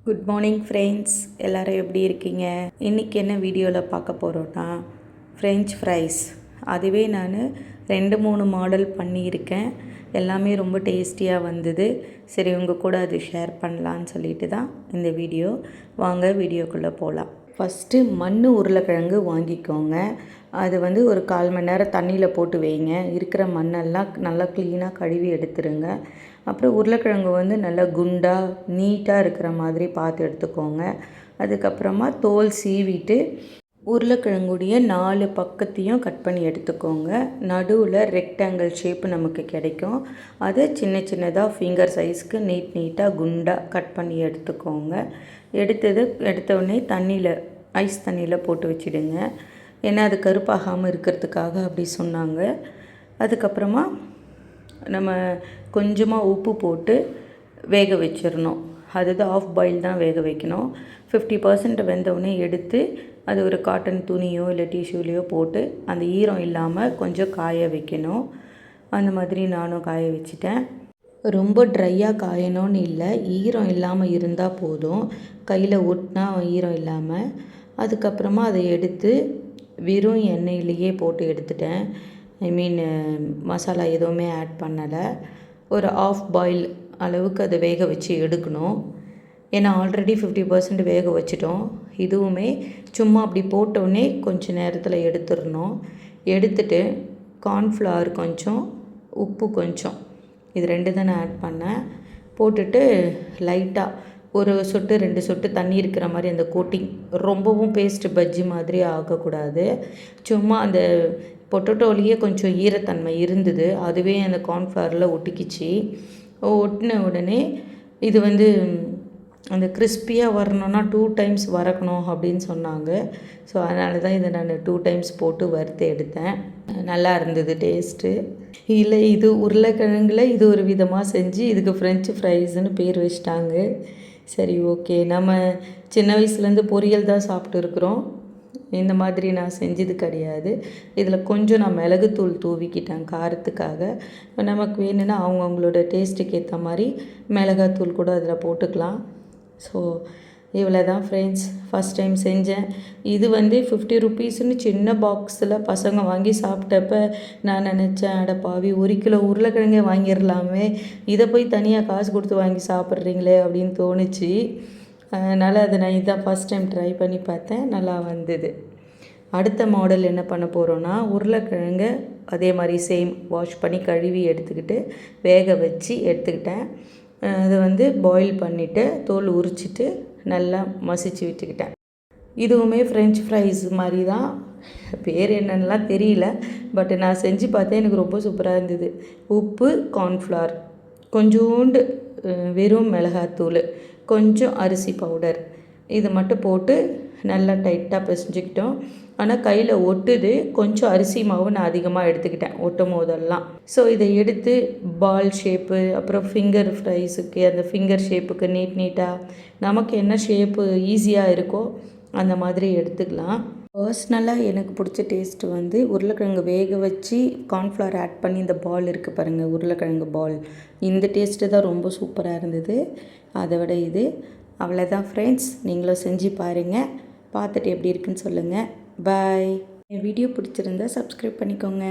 Good morning friends, எல்லோரும் எப்படி இருக்கீங்க? இன்றைக்கி என்ன வீடியோவில் பார்க்க போகிறோன்னா ஃப்ரெஞ்ச் ஃப்ரைஸ். அதுவே நான் 2-3 மாடல் பண்ணியிருக்கேன். எல்லாமே ரொம்ப டேஸ்டியாக வந்தது. சரி, உங்கள் கூட அது ஷேர் பண்ணலான்னு சொல்லிட்டு தான் இந்த வீடியோ. வாங்க வீடியோக்குள்ளே போகலாம். ஃபஸ்ட்டு மண் உருளைக்கிழங்கு வாங்கிக்கோங்க. அது ஒரு 1/4 மணி நேரம் தண்ணியில் போட்டு வைங்க. இருக்கிற மண்ணெல்லாம் நல்லா க்ளீனாக கழுவி எடுத்துருங்க. அப்புறம் உருளைக்கிழங்கு நல்லா குண்டாக நீட்டாக இருக்கிற மாதிரி பார்த்து எடுத்துக்கோங்க. அதுக்கப்புறமா தோல் சீவிட்டு உருளைக்கிழங்குடைய 4 பக்கத்தையும் கட் பண்ணி எடுத்துக்கோங்க. நடுவில் ரெக்டாங்கிள் ஷேப்பு நமக்கு கிடைக்கும். அதை சின்ன சின்னதாக ஃபிங்கர் சைஸ்க்கு நீட்டாக குண்டாக கட் பண்ணி எடுத்துக்கோங்க. எடுத்தவுடனே ஐஸ் தண்ணியில் போட்டு வச்சுடுங்க. ஏன்னா அது கருப்பாகாமல் இருக்கிறதுக்காக அப்படி சொன்னாங்க. அதுக்கப்புறமா நம்ம கொஞ்சமாக உப்பு போட்டு வேக வச்சிடணும். அதுதான் ஆஃப் பாயில் தான் வேக வைக்கணும். 50% வெந்தவுடனே எடுத்து அது ஒரு காட்டன் துணியோ இல்லை டிஷ்யூலையோ போட்டு அந்த ஈரம் இல்லாமல் கொஞ்சம் காய வைக்கணும். அந்த மாதிரி நானும் காய வச்சிட்டேன். ரொம்ப ட்ரையாக காயணும்னு இல்லை, ஈரம் இல்லாமல் இருந்தால் போதும். கையில் ஒட்டினா ஈரம் இல்லாமல். அதுக்கப்புறமா அதை எடுத்து வெறும் எண்ணெயிலேயே போட்டு எடுத்துட்டேன். மசாலா எதுவுமே ஆட் பண்ணலை. ஒரு ஆஃப் பாயில் அளவுக்கு அதை வேக வச்சு எடுக்கணும். ஏன்னா ஆல்ரெடி 50% வேக வச்சிட்டோம். இதுவுமே சும்மா அப்படி போட்டோடனே கொஞ்சம் நேரத்தில் எடுத்துடணும். எடுத்துட்டு கார்ன்ஃப்ளவர் கொஞ்சம், உப்பு கொஞ்சம், இது 2 தான் நான் ஆட் பண்ணேன். போட்டுட்டு லைட்டாக ஒரு சொட்டு 2 சொட்டு தண்ணி இருக்கிற மாதிரி அந்த கோட்டிங். ரொம்பவும் பேஸ்ட் பஜ்ஜி மாதிரி ஆகக்கூடாது. சும்மா அந்த பொட்டேட்டோலேயே கொஞ்சம் ஈரத்தன்மை இருந்தது. அதுவே அந்த கார்ன்ஃப்ளவரில் ஒட்டிக்கிச்சு. ஒட்டின உடனே இது அந்த கிறிஸ்பியாக வரணுன்னா 2 டைம்ஸ் வறுக்கணும் அப்படின்னு சொன்னாங்க. ஸோ அதனால தான் இதை நான் 2 டைம்ஸ் போட்டு வறுத்து எடுத்தேன். நல்லா இருந்தது டேஸ்ட்டு. இல்லை, இது உருளைக்கிழங்குல இது ஒரு விதமாக செஞ்சு இதுக்கு ஃப்ரெஞ்ச் ஃப்ரைஸ்ன்னு பேர் வச்சிட்டாங்க. சரி, ஓகே. நம்ம சின்ன வயசுலேருந்து பொரியல் தான் சாப்பிட்டு இருக்கிறோம். இந்த மாதிரி நான் செஞ்சது கிடையாது. இதில் கொஞ்சம் நான் மிளகுத்தூள் தூவிக்கிட்டேன் காரத்துக்காக. நமக்கு வேணும்னா அவங்கவுங்களோட டேஸ்ட்டுக்கு ஏற்ற மாதிரி மிளகாத்தூள் கூட அதில் போட்டுக்கலாம். ஸோ இவ்வளோ தான் ஃப்ரெண்ட்ஸ். ஃபஸ்ட் டைம் செஞ்சேன். இது 50 ருபீஸ்ன்னு சின்ன பாக்ஸில் பசங்க வாங்கி சாப்பிட்டப்ப நான் நினச்சேன், அட பாவி, 1 கிலோ உருளைக்கிழங்கே வாங்கிடலாமே, இதை போய் தனியாக காசு கொடுத்து வாங்கி சாப்பிட்றீங்களே அப்படின்னு தோணுச்சு. அதனால் அதை நான் இதான் ஃபஸ்ட் டைம் ட்ரை பண்ணி பார்த்தேன். நல்லா வந்தது. அடுத்த மாடல் என்ன பண்ண போகிறோன்னா, உருளைக்கிழங்கை அதே மாதிரி சேம் வாஷ் பண்ணி கழுவி எடுத்துக்கிட்டு வேக வச்சு எடுத்துக்கிட்டேன். அதை பாயில் பண்ணிவிட்டு தோல் உரிச்சிட்டு நல்லா மசிச்சு விட்டுக்கிட்டேன். இதுவுமே ஃப்ரெஞ்ச் ஃப்ரைஸ் மாதிரி தான். பேர் என்னென்னலாம் தெரியல, பட் நான் செஞ்சு பார்த்தேன். எனக்கு ரொம்ப சூப்பராக இருந்தது. உப்பு, கார்ன்ஃப்ளவர், கொஞ்சோண்டு வெறும் மிளகாத்தூள், கொஞ்சம் அரிசி பவுடர், இது மட்டும் போட்டு நல்லா டைட்டாக பிசைஞ்சிக்கிட்டோம். ஆனால் கையில் ஒட்டுது. கொஞ்சம் அரிசி மாவு நான் அதிகமாக எடுத்துக்கிட்டேன் ஒட்டும் போதெல்லாம். ஸோ இதை எடுத்து பால் ஷேப்பு, அப்புறம் ஃபிங்கர் ஃப்ரைஸுக்கு அந்த ஃபிங்கர் ஷேப்புக்கு நீட்டாக நமக்கு என்ன ஷேப்பு ஈஸியாக இருக்கோ அந்த மாதிரி எடுத்துக்கலாம். பர்ஸ்னலாக எனக்கு பிடிச்ச டேஸ்ட்டு உருளைக்கிழங்கு வேக வச்சு கார்ன்ஃப்ளவர் ஆட் பண்ணி இந்த பால் இருக்குது பாருங்கள், உருளைக்கிழங்கு பால், இந்த டேஸ்ட்டு தான் ரொம்ப சூப்பராக இருந்தது. அதை விட இது அவ்வளோதான் ஃப்ரெண்ட்ஸ். நீங்களும் செஞ்சு பாருங்கள். பார்த்துட்டு எப்படி இருக்குன்னு சொல்லுங்கள். பாய். என் வீடியோ பிடிச்சிருந்தா சப்ஸ்கிரைப் பண்ணிக்கோங்க.